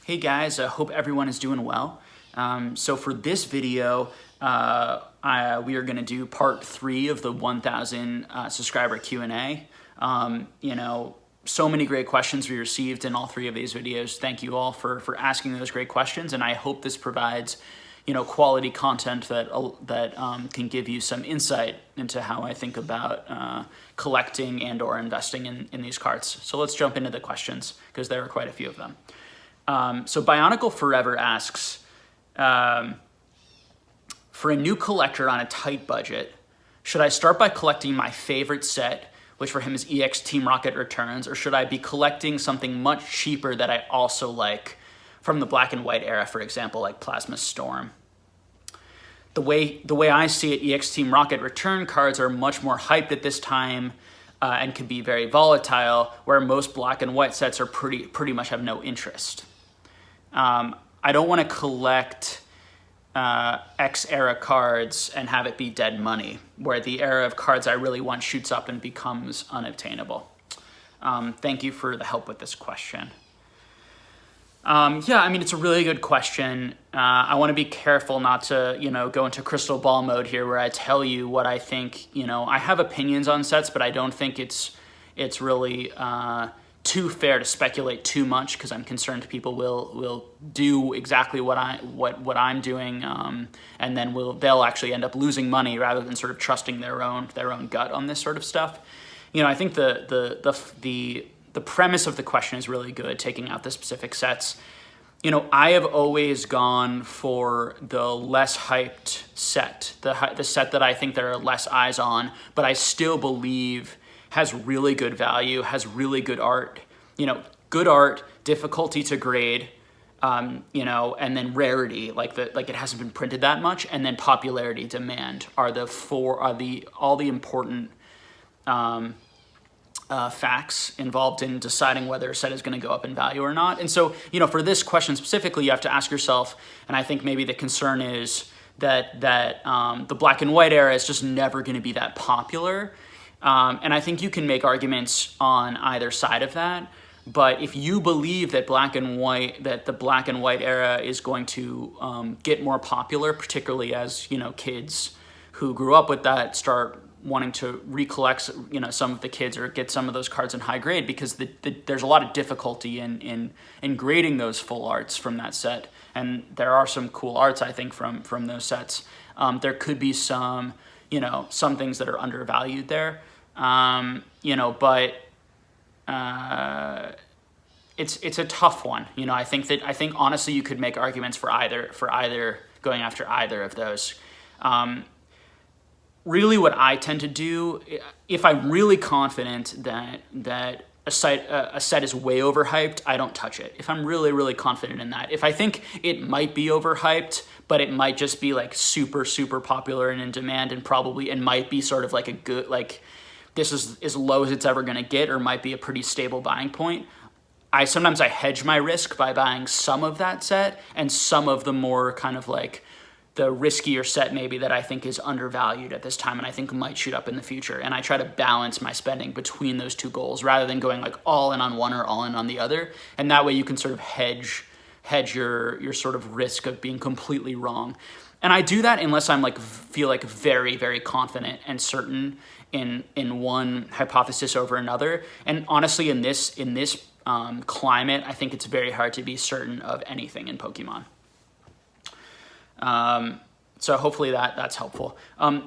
Hey guys, I hope everyone is doing well. So for this video, we are going to do part 3 of the 1,000 subscriber Q&A. So many great questions we received in all 3 of these videos. Thank you all for asking those great questions, and I hope this provides quality content that can give you some insight into how I think about collecting and or investing in these cards. So let's jump into the questions because there are quite a few of them. So Bionicle Forever asks, for a new collector on a tight budget, should I start by collecting my favorite set, which for him is EX Team Rocket Returns, or should I be collecting something much cheaper that I also like from the black and white era, for example, like Plasma Storm? The way I see it, EX Team Rocket Return cards are much more hyped at this time and can be very volatile, where most black and white sets are pretty much have no interest. I don't want to collect X era cards and have it be dead money, where the era of cards I really want shoots up and becomes unobtainable. Thank you for the help with this question. Yeah, I mean, it's a really good question. I want to be careful not to, go into crystal ball mode here where I tell you what I think. I have opinions on sets, but I don't think it's really too fair to speculate too much, because I'm concerned people will do exactly what I'm doing, and then they'll actually end up losing money rather than sort of trusting their own gut on this sort of stuff. I think the premise of the question is really good, taking out the specific sets. I have always gone for the less hyped set, the set that I think there are less eyes on, but I still believe has really good value, has really good art, good art, difficulty to grade, and then rarity, like it hasn't been printed that much, and then popularity, demand are all the important facts involved in deciding whether a set is going to go up in value or not. And so, for this question specifically, you have to ask yourself, and I think maybe the concern is that the black and white era is just never going to be that popular. And I think you can make arguments on either side of that. But if you believe that the black and white era is going to get more popular, particularly as kids who grew up with that start wanting to recollect some of the kids or get some of those cards in high grade, because there's a lot of difficulty in grading those full arts from that set, and there are some cool arts I think from those sets. There could be some things that are undervalued there. But it's a tough one. I think honestly you could make arguments for either going after either of those. Really, what I tend to do, if I'm really confident that a set is way overhyped, I don't touch it. If I'm really, really confident in that. If I think it might be overhyped, but it might just be like super, super popular and in demand, and might be sort of like a good, like this is as low as it's ever going to get, or might be a pretty stable buying point, sometimes I hedge my risk by buying some of that set and some of the more kind of like the riskier set maybe that I think is undervalued at this time and I think might shoot up in the future. And I try to balance my spending between those two goals rather than going like all in on one or all in on the other. And that way you can sort of hedge your sort of risk of being completely wrong. And I do that unless I'm feel like very, very confident and certain in one hypothesis over another. And honestly, in this climate, I think it's very hard to be certain of anything in Pokemon. So hopefully that's helpful.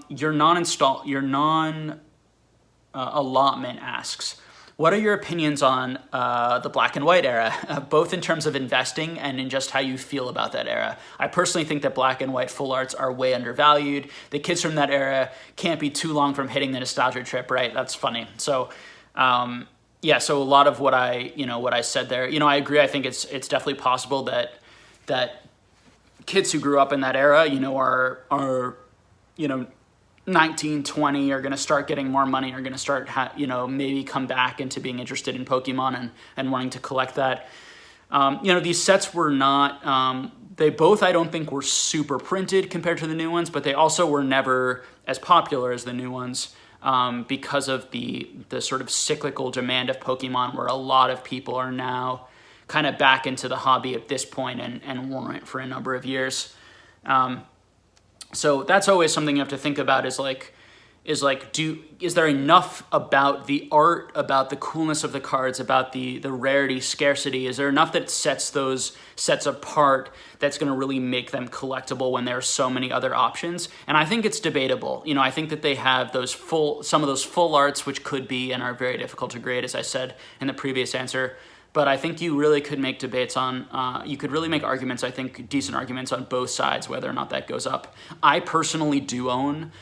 Your non-allotment asks, what are your opinions on the black and white era, both in terms of investing and in just how you feel about that era? I personally think that black and white full arts are way undervalued. The kids from that era can't be too long from hitting the nostalgia trip, right? That's funny. So, yeah, so a lot of what I said there, I agree. I think it's definitely possible that kids who grew up in that era, are 19, 20, are going to start getting more money, are going to start, maybe come back into being interested in Pokemon and wanting to collect that. These sets were not, they both, I don't think, were super printed compared to the new ones, but they also were never as popular as the new ones. Because of the sort of cyclical demand of Pokemon, where a lot of people are now kind of back into the hobby at this point and worn it for a number of years. So that's always something you have to think about is there enough about the art, about the coolness of the cards, about the rarity, scarcity? Is there enough that sets those sets apart that's going to really make them collectible when there are so many other options? And I think it's debatable. I think that they have some of those full arts, which could be and are very difficult to grade, as I said in the previous answer. But I think you really could make debates on, you could really make arguments, I think decent arguments on both sides, whether or not that goes up. I personally do own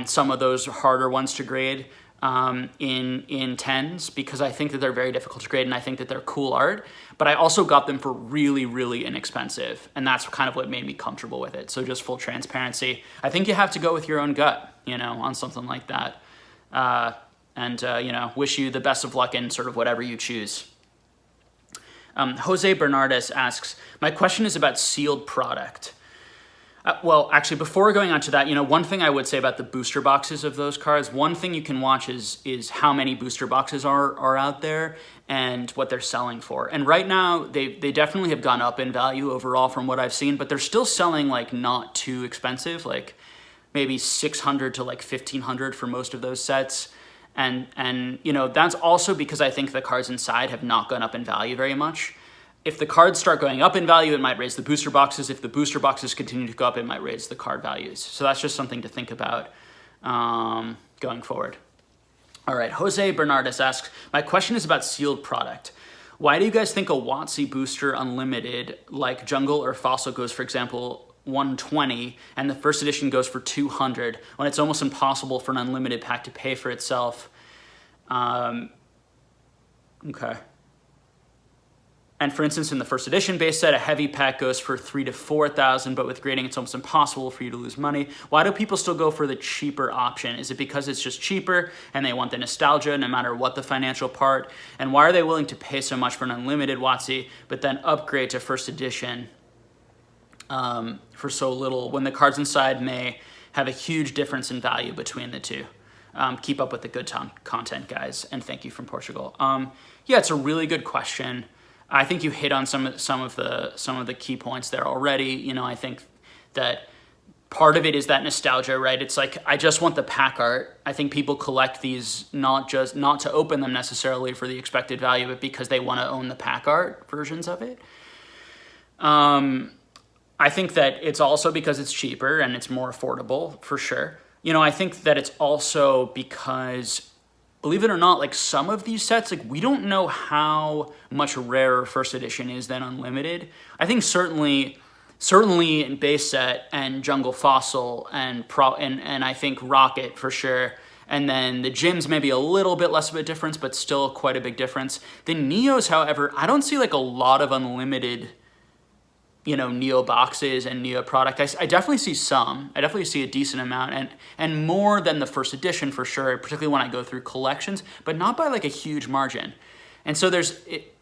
some of those harder ones to grade in 10s because I think that they're very difficult to grade and I think that they're cool art, but I also got them for really, really inexpensive, and that's kind of what made me comfortable with it. So just full transparency. I think you have to go with your own gut, on something like that. Wish you the best of luck in sort of whatever you choose. Jose Bernardes asks, my question is about sealed product. Well, actually, before going on to that, one thing I would say about the booster boxes of those cards, one thing you can watch is how many booster boxes are out there and what they're selling for. And right now, they definitely have gone up in value overall from what I've seen, but they're still selling like not too expensive, like maybe $600 to like $1,500 for most of those sets. And that's also because I think the cards inside have not gone up in value very much. If the cards start going up in value, it might raise the booster boxes. If the booster boxes continue to go up, it might raise the card values. So that's just something to think about going forward. All right, Jose Bernardes asks, my question is about sealed product. Why do you guys think a WotC booster unlimited like Jungle or Fossil goes, for example, 120 and the first edition goes for 200 when it's almost impossible for an unlimited pack to pay for itself? Okay. And for instance, in the first edition base set, a heavy pack goes for 3,000 to 4,000, but with grading, it's almost impossible for you to lose money. Why do people still go for the cheaper option? Is it because it's just cheaper and they want the nostalgia no matter what the financial part? And why are they willing to pay so much for an unlimited WotC, but then upgrade to first edition for so little when the cards inside may have a huge difference in value between the two? Keep up with the good content, guys, and thank you from Portugal. Yeah, it's a really good question. I think you hit on some of the key points there already. I think that part of it is that nostalgia, right? It's like I just want the pack art. I think people collect these not to open them necessarily for the expected value, but because they want to own the pack art versions of it. I think that it's also because it's cheaper and it's more affordable, for sure. I think that it's also because, believe it or not, like some of these sets, like we don't know how much rarer first edition is than unlimited. I think certainly in base set and Jungle Fossil and I think Rocket for sure. And then the gyms maybe a little bit less of a difference, but still quite a big difference. The Neos, however, I don't see like a lot of unlimited Neo boxes and Neo product. I definitely see some. I definitely see a decent amount and more than the first edition for sure, particularly when I go through collections, but not by like a huge margin. And so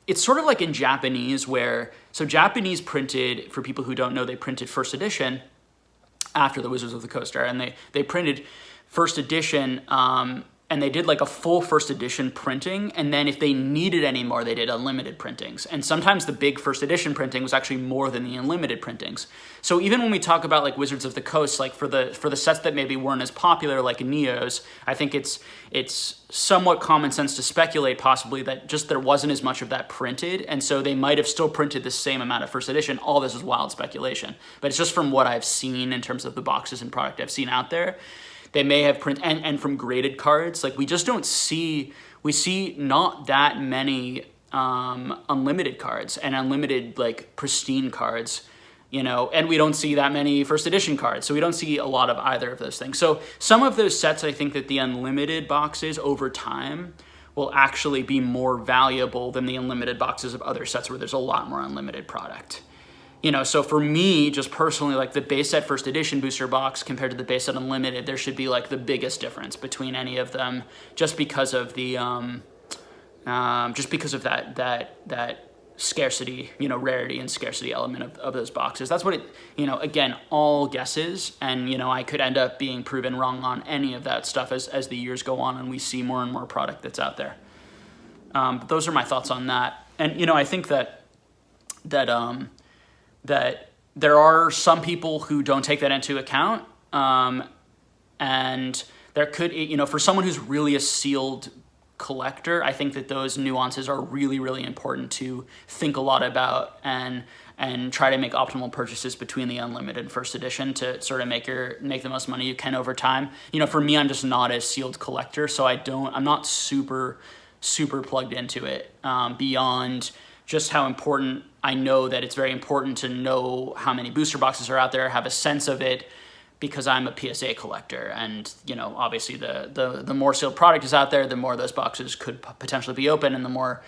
it's sort of like in Japanese so Japanese printed, for people who don't know, they printed first edition after the Wizards of the Coast era, and they printed first edition and they did like a full first edition printing, and then if they needed any more, they did unlimited printings. And sometimes the big first edition printing was actually more than the unlimited printings. So even when we talk about like Wizards of the Coast, like for the sets that maybe weren't as popular like Neos, I think it's somewhat common sense to speculate possibly that just there wasn't as much of that printed, and so they might have still printed the same amount of first edition. All this is wild speculation, but it's just from what I've seen in terms of the boxes and product I've seen out there. They may have and from graded cards, like we just don't see, we see not that many unlimited cards and unlimited like pristine cards, and we don't see that many first edition cards. So we don't see a lot of either of those things. So some of those sets, I think that the unlimited boxes over time will actually be more valuable than the unlimited boxes of other sets where there's a lot more unlimited product. So for me, just personally, like the base set first edition booster box compared to the base set unlimited, there should be like the biggest difference between any of them, just because of the, that scarcity, rarity and scarcity element of those boxes. That's what it, again, all guesses, and I could end up being proven wrong on any of that stuff as the years go on and we see more and more product that's out there. But those are my thoughts on that, and I think that that there are some people who don't take that into account, and there could, for someone who's really a sealed collector, I think that those nuances are really, really important to think a lot about and try to make optimal purchases between the unlimited and first edition to sort of make the most money you can over time. For me, I'm just not a sealed collector, so I'm not super plugged into it, beyond just how important. I know that it's very important to know how many booster boxes are out there, have a sense of it, because I'm a PSA collector, and obviously the more sealed product is out there, the more those boxes could potentially be open, and the more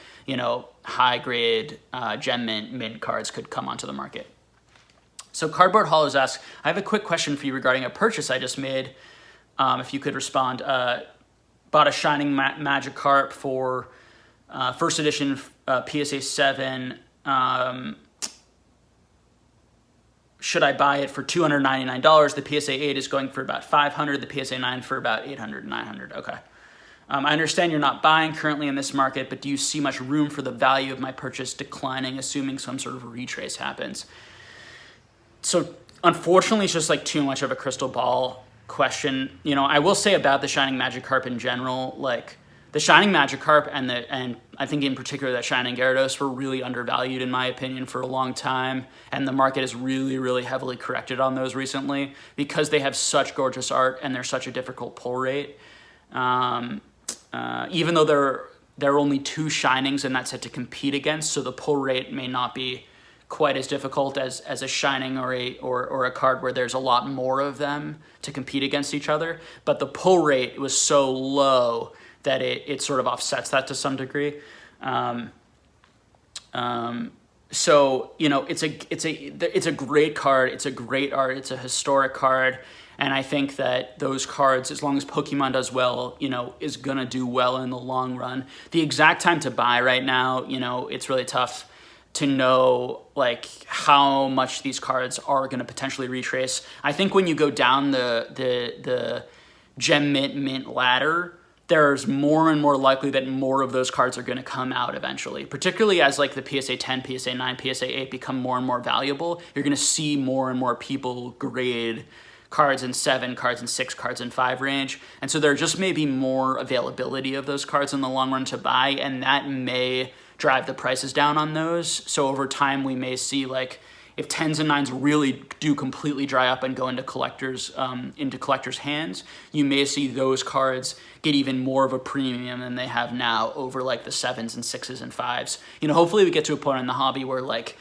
high grade gem mint cards could come onto the market. So Cardboard Hollows asks, I have a quick question for you regarding a purchase I just made. If you could respond. Bought a Shining Magikarp for first edition PSA 7. Should I buy it for $299? The PSA 8 is going for about $500. The PSA 9 for about $800, $900. Okay. I understand you're not buying currently in this market, but do you see much room for the value of my purchase declining, assuming some sort of retrace happens? So unfortunately, it's just like too much of a crystal ball question. I will say about the Shining Magikarp in general, like the Shining Magikarp and I think in particular that Shining Gyarados were really undervalued in my opinion for a long time, and the market has really, really heavily corrected on those recently because they have such gorgeous art and they're such a difficult pull rate. Even though there are only 2 Shinings in that set to compete against, so the pull rate may not be quite as difficult as a Shining or a card where there's a lot more of them to compete against each other, but the pull rate was so low that it sort of offsets that to some degree. So it's a great card. It's a great art. It's a historic card, and I think that those cards, as long as Pokemon does well, is gonna do well in the long run. The exact time to buy right now, it's really tough to know like how much these cards are gonna potentially retrace. I think when you go down the gem mint ladder, there's more and more likely that more of those cards are going to come out eventually, particularly as like the PSA 10, PSA 9, PSA 8 become more and more valuable. You're going to see more and more people grade cards in 7, cards in 6, cards in 5 range. And so there just may be more availability of those cards in the long run to buy, and that may drive the prices down on those. So over time, we may see like if 10s and 9s really do completely dry up and go into collectors' hands, you may see those cards get even more of a premium than they have now over like the 7s and 6s and 5s. Hopefully we get to a point in the hobby where like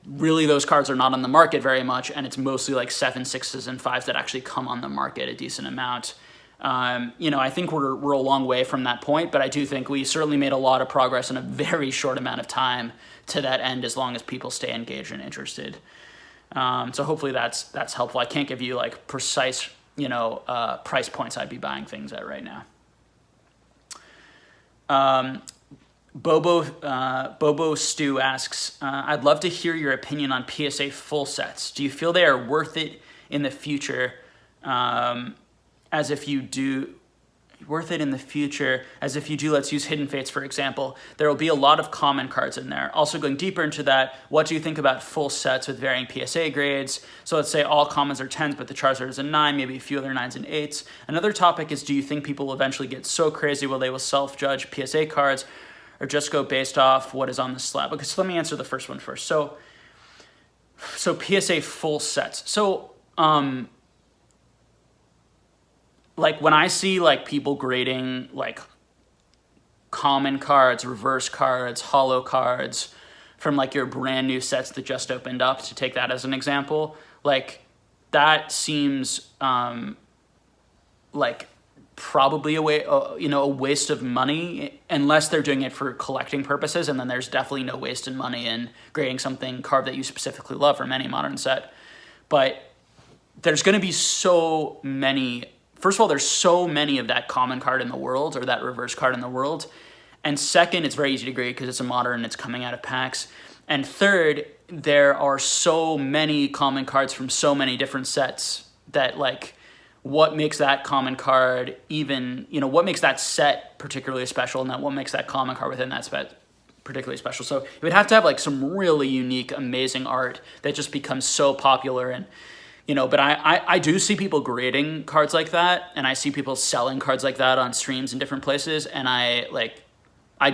really those cards are not on the market very much, and it's mostly like 7s, 6s, and 5s that actually come on the market a decent amount. I think we're a long way from that point, but I do think we certainly made a lot of progress in a very short amount of time to that end, as long as people stay engaged and interested. So hopefully that's helpful. I can't give you like precise, price points I'd be buying things at right now. Bobo Stew asks, I'd love to hear your opinion on PSA full sets. Do you feel they are worth it in the future? As if you do, let's use Hidden Fates, for example. There will be a lot of common cards in there. Also going deeper into that, what do you think about full sets with varying PSA grades? So let's say all commons are 10s, but the Charizard is a 9, maybe a few other 9s and 8s. Another topic is, do you think people will eventually get so crazy where they will self-judge PSA cards or just go based off what is on the slab? Okay, so let me answer the first one first. So PSA full sets. So, like when I see like people grading like common cards, reverse cards, holo cards from like your brand new sets that just opened up, to take that as an example, like that seems like probably a waste of money, unless they're doing it for collecting purposes, and then there's definitely no waste in money in grading something carved that you specifically love from any modern set. But there's going to be so many. First of all, there's so many of that common card in the world, or that reverse card in the world. And second, it's very easy to grade because it's a modern and it's coming out of packs. And third, there are so many common cards from so many different sets that like what makes that common card even, what makes that set particularly special, and what makes that common card within that set particularly special. So it would have to have like some really unique, amazing art that just becomes so popular. And but I do see people grading cards like that, and I see people selling cards like that on streams in different places, and I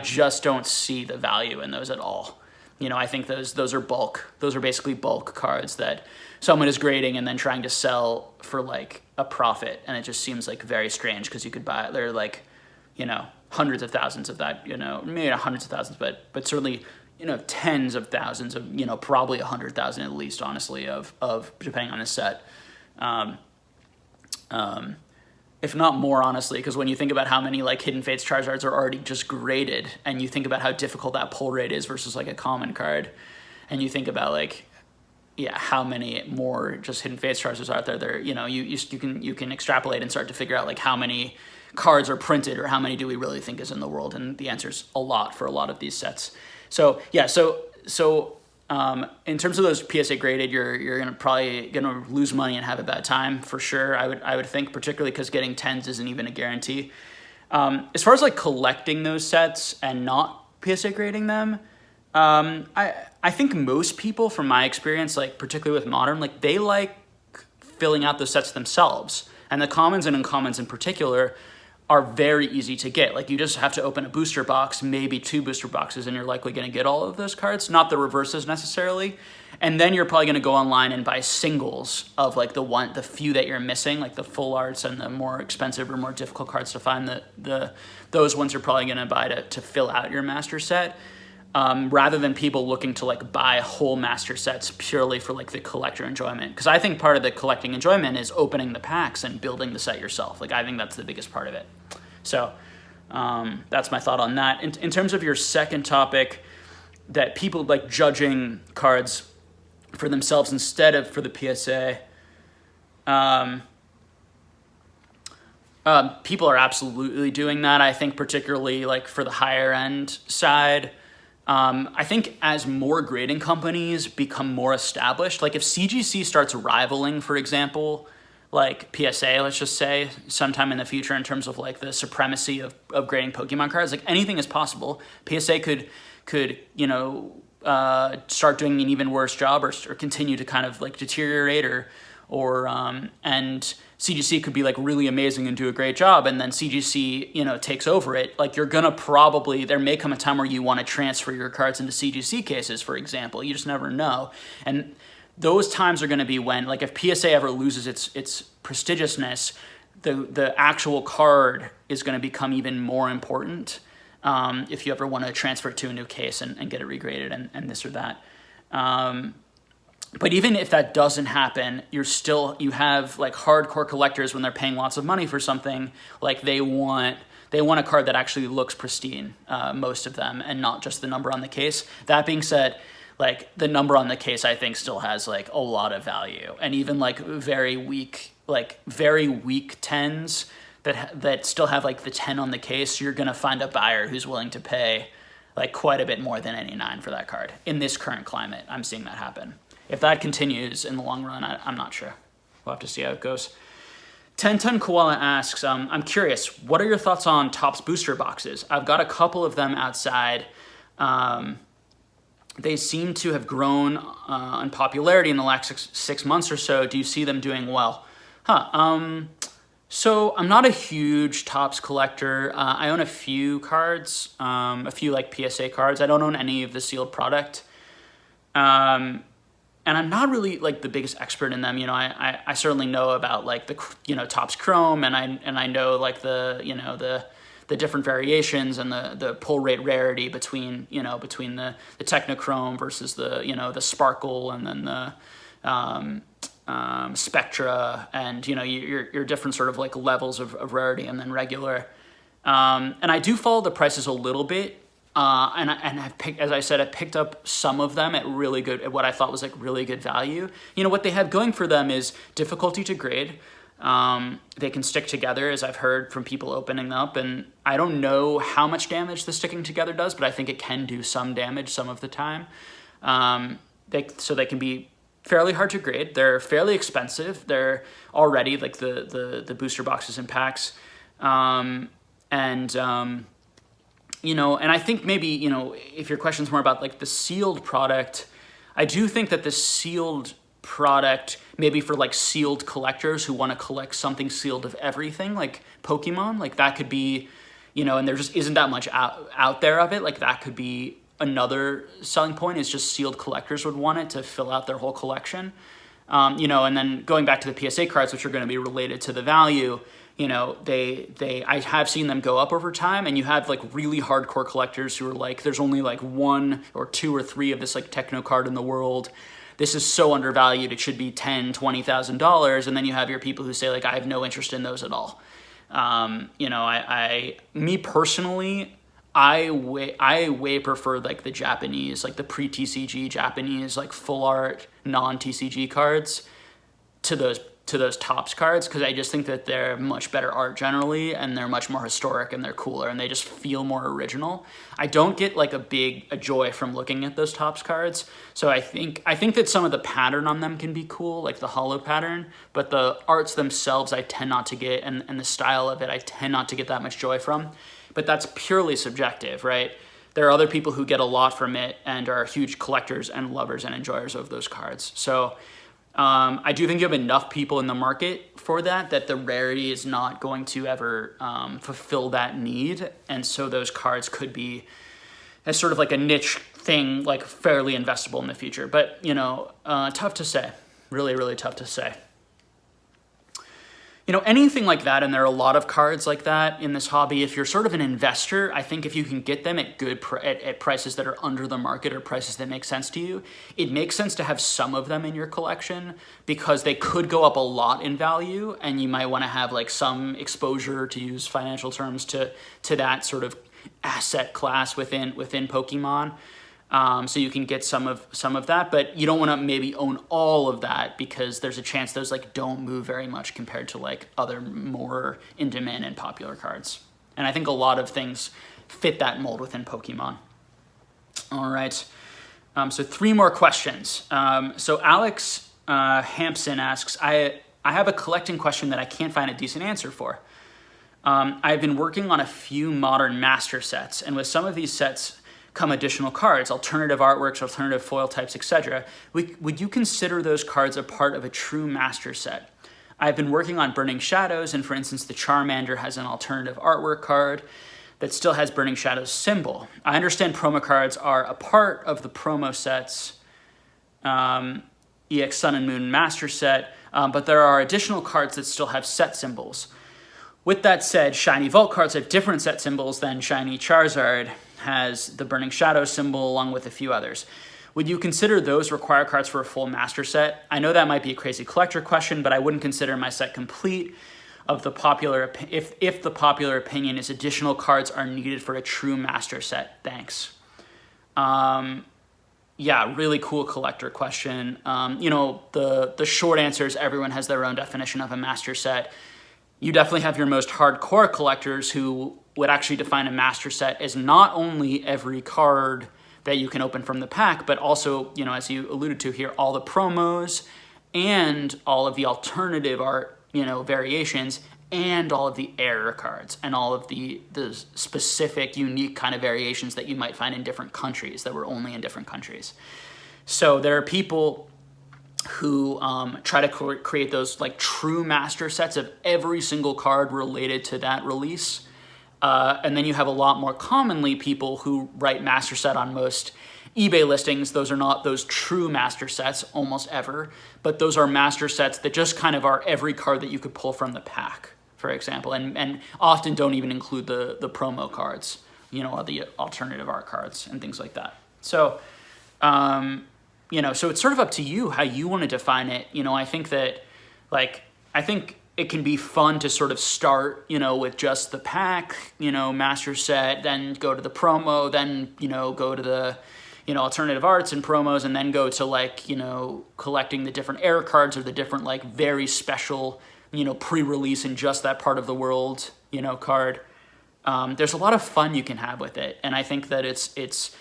just don't see the value in those at all. I think those are basically bulk cards that someone is grading and then trying to sell for like a profit, and it just seems like very strange because you could buy, they're like, hundreds of thousands of that, maybe not hundreds of thousands, but certainly, tens of thousands of, probably 100,000 at least, honestly, of depending on the set. If not more, honestly, because when you think about how many like Hidden Fates Charizards are already just graded, and you think about how difficult that pull rate is versus like a common card, and you think about like, how many more just Hidden Fates Charizards are out there, you can extrapolate and start to figure out like how many cards are printed or how many do we really think is in the world, and the answer is a lot for a lot of these sets. So in terms of those PSA graded, you're probably gonna lose money and have a bad time for sure. I would think, particularly because getting 10s isn't even a guarantee. As far as like collecting those sets and not PSA grading them, I think most people, from my experience, like particularly with Modern, like they like filling out those sets themselves, and the commons and uncommons in particular are very easy to get. Like you just have to open a booster box, maybe 2 booster boxes, and you're likely going to get all of those cards, not the reverses necessarily. And then you're probably going to go online and buy singles of like the few that you're missing, like the full arts and the more expensive or more difficult cards to find. Those ones you're probably going to buy to fill out your master set, rather than people looking to like buy whole master sets purely for like the collector enjoyment. Because I think part of the collecting enjoyment is opening the packs and building the set yourself. Like I think that's the biggest part of it. So that's my thought on that. In terms of your second topic, that people like judging cards for themselves instead of for the PSA, people are absolutely doing that. I think particularly like for the higher end side. I think as more grading companies become more established, like if CGC starts rivaling, for example, like PSA, let's just say, sometime in the future in terms of like the supremacy of grading Pokemon cards, like anything is possible. PSA could start doing an even worse job or continue to kind of like deteriorate and CGC could be like really amazing and do a great job, and then CGC, takes over it. Like you're gonna there may come a time where you want to transfer your cards into CGC cases, for example. You just never know. And those times are gonna be when, like if PSA ever loses its prestigiousness, the actual card is gonna become even more important if you ever want to transfer it to a new case and get it regraded and this or that. But even if that doesn't happen, you have like hardcore collectors, when they're paying lots of money for something, like they want a card that actually looks pristine, most of them, and not just the number on the case. That being said, like the number on the case, I think still has like a lot of value, and even like very weak 10s that still have like the 10 on the case, you're gonna find a buyer who's willing to pay like quite a bit more than any 9 for that card. In this current climate, I'm seeing that happen. If that continues in the long run, I'm not sure. We'll have to see how it goes. 10-Ton Koala asks, I'm curious, what are your thoughts on Topps booster boxes? I've got a couple of them outside. They seem to have grown in popularity in the last six months or so. Do you see them doing well? So I'm not a huge Topps collector. I own a few cards, a few like PSA cards. I don't own any of the sealed product. And I'm not really like the biggest expert in them. I certainly know about like the, Topps Chrome, and I know like the different variations and the pull rate rarity between the Technochrome versus the Sparkle, and then the Spectra, and your different sort of like levels of rarity, and then regular. And I do follow the prices a little bit. And I've picked, as I said, I picked up some of them at what I thought was like really good value. What they have going for them is difficulty to grade. They can stick together, as I've heard from people opening up, and I don't know how much damage the sticking together does, but I think it can do some damage some of the time. So they can be fairly hard to grade. They're fairly expensive. They're already like the booster boxes and packs. and I think maybe, if your question's more about like the sealed product, I do think that the sealed product, maybe for like sealed collectors who want to collect something sealed of everything, like Pokemon, like that could be, and there just isn't that much out there of it. Like that could be another selling point, is just sealed collectors would want it to fill out their whole collection. And then going back to the PSA cards, which are going to be related to the value, I have seen them go up over time, and you have like really hardcore collectors who are like, there's only like 1 or 2 or 3 of this like techno card in the world. This is so undervalued. It should be $10,000-$20,000. And then you have your people who say like, I have no interest in those at all. Me personally, I way prefer like the Japanese, like the pre-TCG Japanese, like full art non-TCG cards to those Topps cards, because I just think that they're much better art generally, and they're much more historic, and they're cooler, and they just feel more original. I don't get like a joy from looking at those Topps cards. So I think that some of the pattern on them can be cool, like the holo pattern, but the arts themselves I tend not to get, and the style of it I tend not to get that much joy from. But that's purely subjective, right? There are other people who get a lot from it and are huge collectors and lovers and enjoyers of those cards. So I do think you have enough people in the market for that the rarity is not going to ever fulfill that need. And so those cards could be as sort of like a niche thing, like fairly investable in the future. But, tough to say. Really, really tough to say. Anything like that, and there are a lot of cards like that in this hobby. If you're sort of an investor, I think if you can get them at good at prices that are under the market, or prices that make sense to you, it makes sense to have some of them in your collection, because they could go up a lot in value, and you might want to have like some exposure, to use financial terms, to that sort of asset class within Pokemon. So you can get some of that, but you don't want to maybe own all of that, because there's a chance those like don't move very much compared to like other more in demand and popular cards. And I think a lot of things fit that mold within Pokemon. All right. So 3 more questions. So Alex Hampson asks, I have a collecting question that I can't find a decent answer for. I've been working on a few modern master sets, and with some of these sets come additional cards, alternative artworks, alternative foil types, etc. Would you consider those cards a part of a true master set? I've been working on Burning Shadows, and for instance, the Charmander has an alternative artwork card that still has Burning Shadows symbol. I understand promo cards are a part of the promo sets, EX Sun and Moon master set, but there are additional cards that still have set symbols. With that said, Shiny Vault cards have different set symbols than Shiny Charizard has the Burning Shadow symbol, along with a few others. Would you consider those required cards for a full master set? I know that might be a crazy collector question, but I wouldn't consider my set complete if the popular opinion is additional cards are needed for a true master set. Thanks. Yeah, really cool collector question. The short answer is everyone has their own definition of a master set. You definitely have your most hardcore collectors who would actually define a master set as not only every card that you can open from the pack, but also, as you alluded to here, all the promos and all of the alternative art, variations, and all of the error cards and all of the specific, unique kind of variations that you might find in different countries that were only in different countries. So there are people who try to create those like true master sets of every single card related to that release. And then you have a lot more commonly people who write master set on most eBay listings. Those are not those true master sets almost ever, but those are master sets that just kind of are every card that you could pull from the pack, for example, and often don't even include the promo cards, or the alternative art cards and things like that. So, so it's sort of up to you how you want to define it. I think that, I think it can be fun to sort of start, with just the pack, master set, then go to the promo, then, go to the, alternative arts and promos, and then go to collecting the different error cards or the different very special, pre-release in just that part of the world, card. There's a lot of fun you can have with it. And I think that it's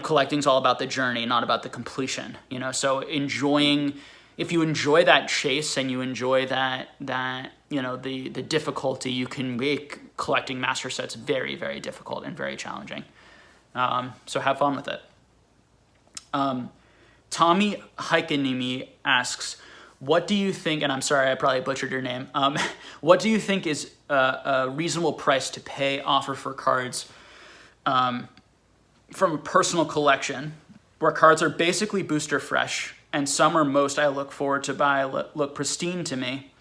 collecting's all about the journey, not about the completion, so if you enjoy that chase and you enjoy that the difficulty, you can make collecting master sets very, very difficult and very challenging. So have fun with it. Tommy Heikenimi asks, what do you think, and I'm sorry, I probably butchered your name. What do you think is a reasonable price to pay offer for cards from a personal collection where cards are basically booster fresh and some or most I look forward to buy look pristine to me?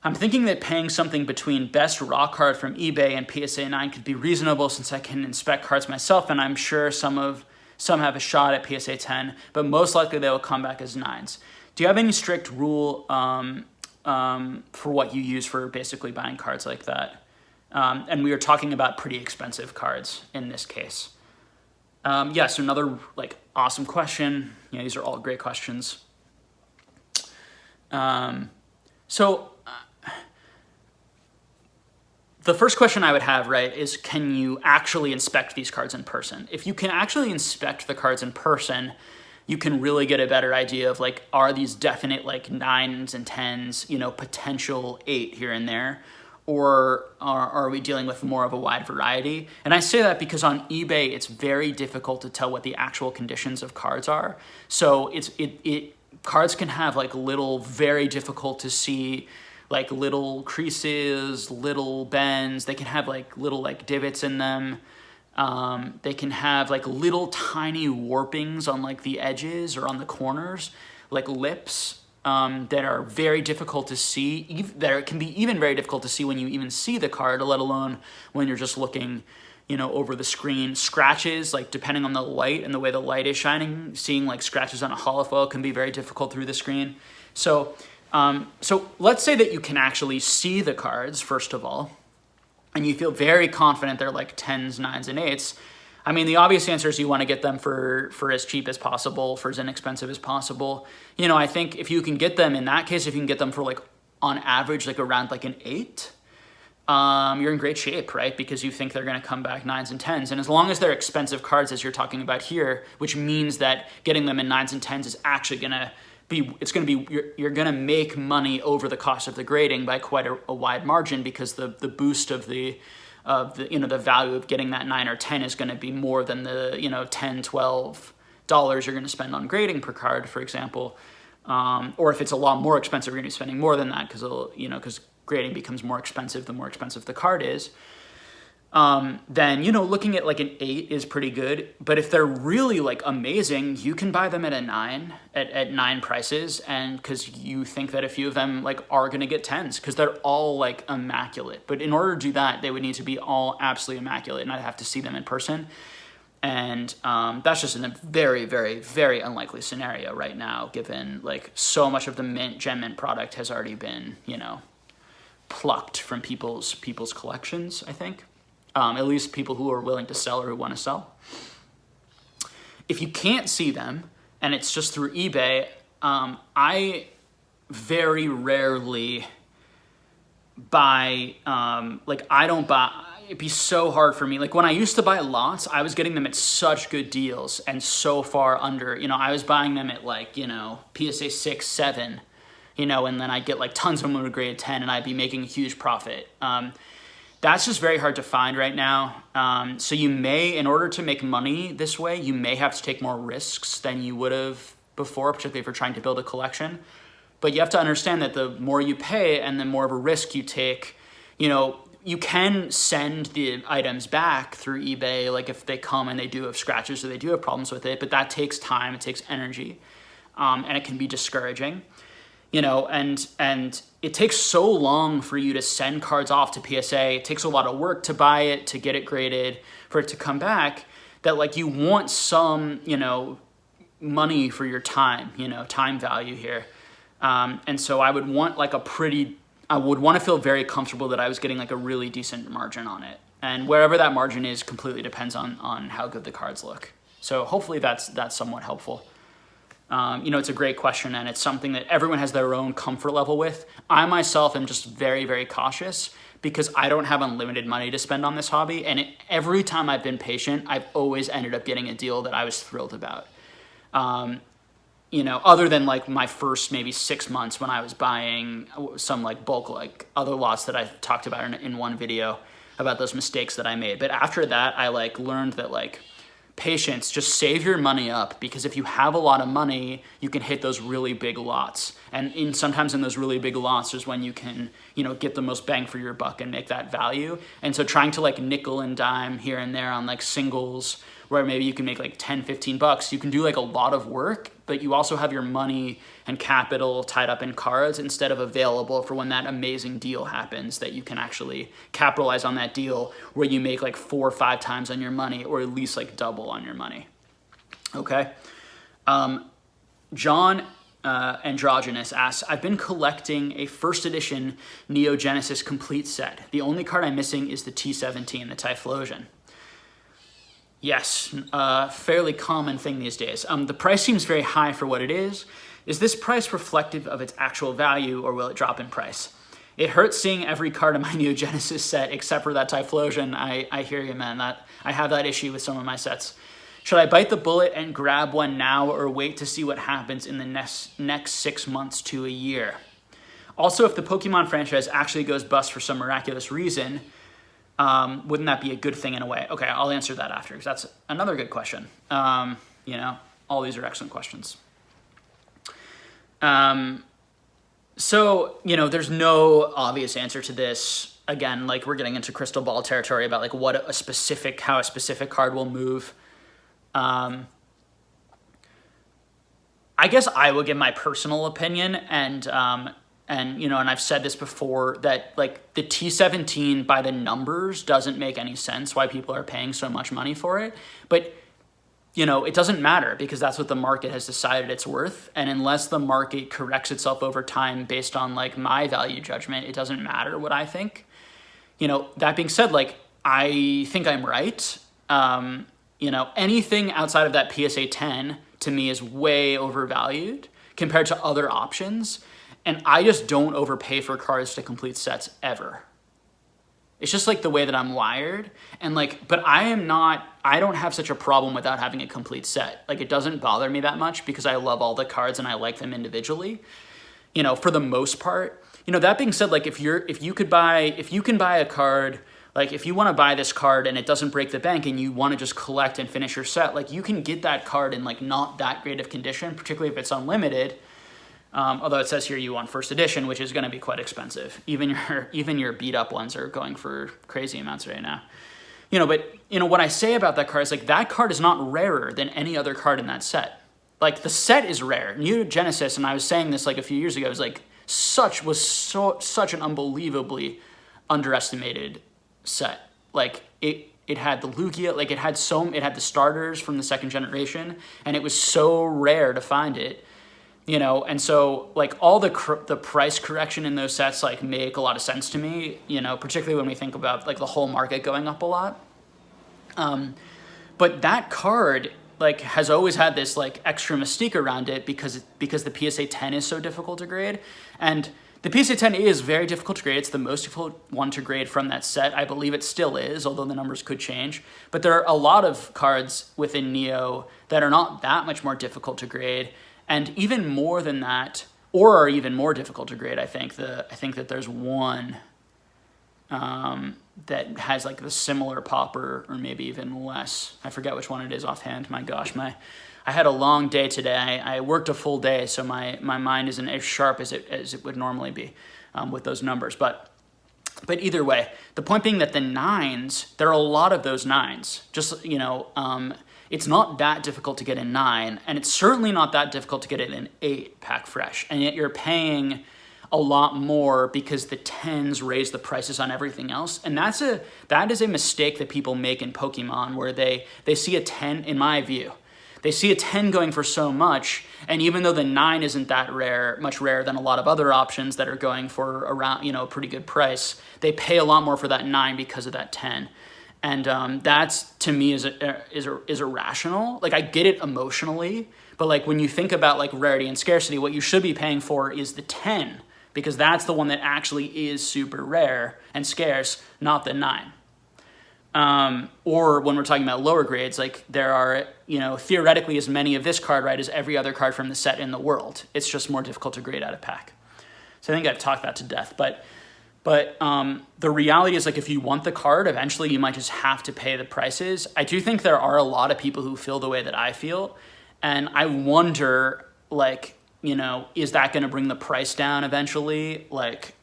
I'm thinking that paying something between best raw card from eBay and PSA 9 could be reasonable since I can inspect cards myself, and I'm sure some have a shot at PSA 10, but most likely they will come back as 9s. Do you have any strict rule for what you use for basically buying cards like that? And we are talking about pretty expensive cards in this case. So another awesome question. These are all great questions. The first question I would have, right, is can you actually inspect these cards in person? If you can actually inspect the cards in person, you can really get a better idea of are these definite 9s and 10s, potential 8 here and there, or are we dealing with more of a wide variety? And I say that because on eBay, it's very difficult to tell what the actual conditions of cards are. So cards can have little, very difficult to see, little creases, little bends. They can have little divots in them. They can have little tiny warpings on the edges or on the corners, lips that are very difficult to see. That can be even very difficult to see when you even see the card, let alone when you're just looking, over the screen. Scratches, depending on the light and the way the light is shining, seeing scratches on a holofoil can be very difficult through the screen. So let's say that you can actually see the cards, first of all, and you feel very confident they're 10s, 9s, and 8s. I mean, the obvious answer is you want to get them for as cheap as possible, for as inexpensive as possible. I think if you can get them, in that case, if you can get them for on average, around an 8, you're in great shape, right? Because you think they're going to come back 9s and 10s. And as long as they're expensive cards, as you're talking about here, which means that getting them in 9s and 10s is actually going to you're going to make money over the cost of the grading by quite a wide margin, because the boost of the value of getting that 9 or 10 is going to be more than the $10, $12 you're going to spend on grading per card, for example. Or if it's a lot more expensive, you're going to be spending more than that because grading becomes more expensive the more expensive the card is. Then looking at an 8 is pretty good. But if they're really amazing, you can buy them at a 9 at 9 prices, and because you think that a few of them are gonna get 10s because they're all immaculate. But in order to do that, they would need to be all absolutely immaculate, and I'd have to see them in person. And that's just in a very, very, very unlikely scenario right now, given so much of the Gem Mint product has already been plucked from people's collections, I think. At least people who are willing to sell or who want to sell. If you can't see them and it's just through eBay, I very rarely buy, I don't buy, it'd be so hard for me. When I used to buy lots, I was getting them at such good deals and so far under, I was buying them at PSA 6, 7, and then I'd get tons of them at grade 10 and I'd be making a huge profit. That's just very hard to find right now. So you may, in order to make money this way, you may have to take more risks than you would have before, particularly if you're trying to build a collection. But you have to understand that the more you pay and the more of a risk you take, you can send the items back through eBay, if they come and they do have scratches or they do have problems with it, but that takes time, it takes energy, and it can be discouraging. And it takes so long for you to send cards off to PSA. It takes a lot of work to buy it, to get it graded, for it to come back, that you want some, money for your time, time value here. And so I would want I would want to feel very comfortable that I was getting a really decent margin on it. And wherever that margin is completely depends on how good the cards look. So hopefully that's somewhat helpful. It's a great question, and it's something that everyone has their own comfort level with. I myself am just very, very cautious because I don't have unlimited money to spend on this hobby, and every time I've been patient, I've always ended up getting a deal that I was thrilled about. Other than my first maybe 6 months when I was buying some bulk other lots that I talked about in one video. about those mistakes that I made. But after that, I like learned that like patience, just save your money up, because if you have a lot of money, you can hit those really big lots. And sometimes in those really big lots is when you can, you know, get the most bang for your buck and make that value. And so trying to like nickel and dime here and there on like singles where maybe you can make like 10, 15 bucks, you can do like a lot of work, but you also have your money and capital tied up in cards instead of available for when that amazing deal happens, that you can actually capitalize on that deal where you make like 4 or 5 times on your money, or at least like double on your money. Okay. John Androgynous asks, I've been collecting a first edition Neo Genesis complete set. The only card I'm missing is the T17, the Typhlosion. Yes, fairly common thing these days. The price seems very high for what it is. Is this price reflective of its actual value, or will it drop in price? It hurts seeing every card in my Neo Genesis set except for that Typhlosion. I hear you, man. I have that issue with some of my sets. Should I bite the bullet and grab one now, or wait to see what happens in the next 6 months to a year? Also, if the Pokemon franchise actually goes bust for some miraculous reason, wouldn't that be a good thing in a way? Okay, I'll answer that after, because that's another good question. You know, all these are excellent questions. So, you know, there's no obvious answer to this. Again, like we're getting into crystal ball territory about like how a specific card will move. I guess I will give my personal opinion, and you know, and I've said this before, that like the T17 by the numbers doesn't make any sense why people are paying so much money for it. But, you know, it doesn't matter, because that's what the market has decided it's worth. And unless the market corrects itself over time based on like my value judgment, it doesn't matter what I think. You know, that being said, like I think I'm right. You know, anything outside of that PSA 10 to me is way overvalued compared to other options. And I just don't overpay for cards to complete sets ever. It's just like the way that I'm wired. And like, but I don't have such a problem without having a complete set. Like it doesn't bother me that much, because I love all the cards and I like them individually, you know, for the most part. You know, that being said, like if you can buy a card, like if you want to buy this card and it doesn't break the bank and you want to just collect and finish your set, like you can get that card in like not that great of condition, particularly if it's unlimited. Although it says here you want first edition, which is going to be quite expensive. Even your beat up ones are going for crazy amounts right now. You know, but you know what I say about that card is like that card is not rarer than any other card in that set. Like the set is rare. Neo Genesis, and I was saying this like a few years ago, was like such an unbelievably underestimated set. Like it had the Lugia, like it had the starters from the second generation, and it was so rare to find it. You know, and so like all the price correction in those sets like make a lot of sense to me, you know, particularly when we think about like the whole market going up a lot. But that card like has always had this like extra mystique around it because the PSA 10 is so difficult to grade. And the PSA 10 is very difficult to grade. It's the most difficult one to grade from that set. I believe it still is, although the numbers could change. But there are a lot of cards within Neo that are not that much more difficult to grade. And even more than that, or are even more difficult to grade, I think that there's one that has like the similar popper, or maybe even less. I forget which one it is offhand. My gosh, I had a long day today. I worked a full day, so my mind isn't as sharp as it would normally be with those numbers. But either way, the point being that the 9s, there are a lot of those 9s. Just, you know, it's not that difficult to get a 9, and it's certainly not that difficult to get it in 8 pack fresh. And yet you're paying a lot more because the 10s raise the prices on everything else. And that is a mistake that people make in Pokemon, where they see a 10, in my view, they see a 10 going for so much, and even though the 9 isn't that rare, much rarer than a lot of other options that are going for around, you know, a pretty good price, they pay a lot more for that 9 because of that 10. And that's, to me, is irrational. Like, I get it emotionally, but like when you think about like rarity and scarcity, what you should be paying for is the 10, because that's the one that actually is super rare and scarce, not the 9. Or when we're talking about lower grades, like there are, you know, theoretically as many of this card, right, as every other card from the set in the world. It's just more difficult to grade out of pack. So I think I've talked that to death, but But the reality is, like, if you want the card, eventually you might just have to pay the prices. I do think there are a lot of people who feel the way that I feel. And I wonder, like, you know, is that going to bring the price down eventually? Like,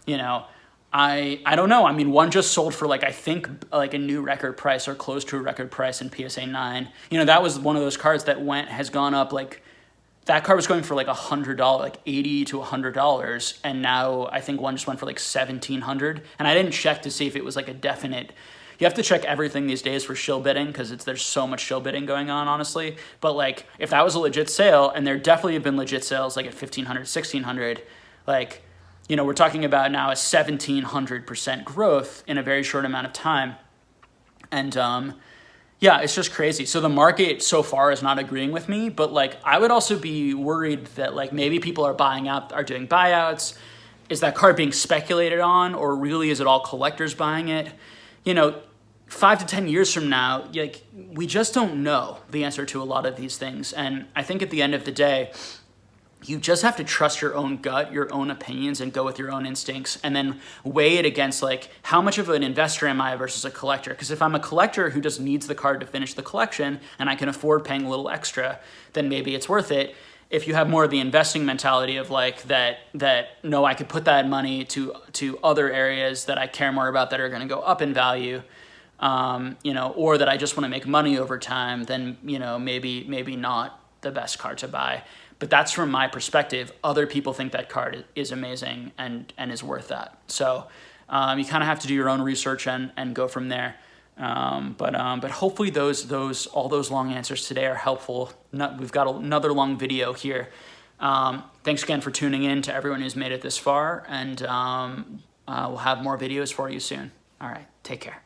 you know, I don't know. I mean, one just sold for, like, I think like a new record price or close to a record price in PSA 9. You know, that was one of those cards that has gone up, like, that card was going for like $100, like $80 to $100, and now I think one just went for like $1,700. And I didn't check to see if it was like a definite. You have to check everything these days for shill bidding because there's so much shill bidding going on, honestly. But like, if that was a legit sale, and there definitely have been legit sales like at $1,500, $1,600, like, you know, we're talking about now a 1,700% growth in a very short amount of time, and yeah, it's just crazy. So the market so far is not agreeing with me, but like, I would also be worried that like maybe people are doing buyouts. Is that card being speculated on, or really is it all collectors buying it? You know, 5 to 10 years from now, like, we just don't know the answer to a lot of these things. And I think at the end of the day, you just have to trust your own gut, your own opinions, and go with your own instincts, and then weigh it against, like, how much of an investor am I versus a collector? Because if I'm a collector who just needs the card to finish the collection and I can afford paying a little extra, then maybe it's worth it. If you have more of the investing mentality of like that no, I could put that money to other areas that I care more about that are going to go up in value, you know, or that I just want to make money over time, then, you know, maybe not the best card to buy. But that's from my perspective. Other people think that card is amazing and is worth that. So you kind of have to do your own research and go from there. But hopefully all those long answers today are helpful. We've got another long video here. Thanks again for tuning in to everyone who's made it this far, and we'll have more videos for you soon. All right, take care.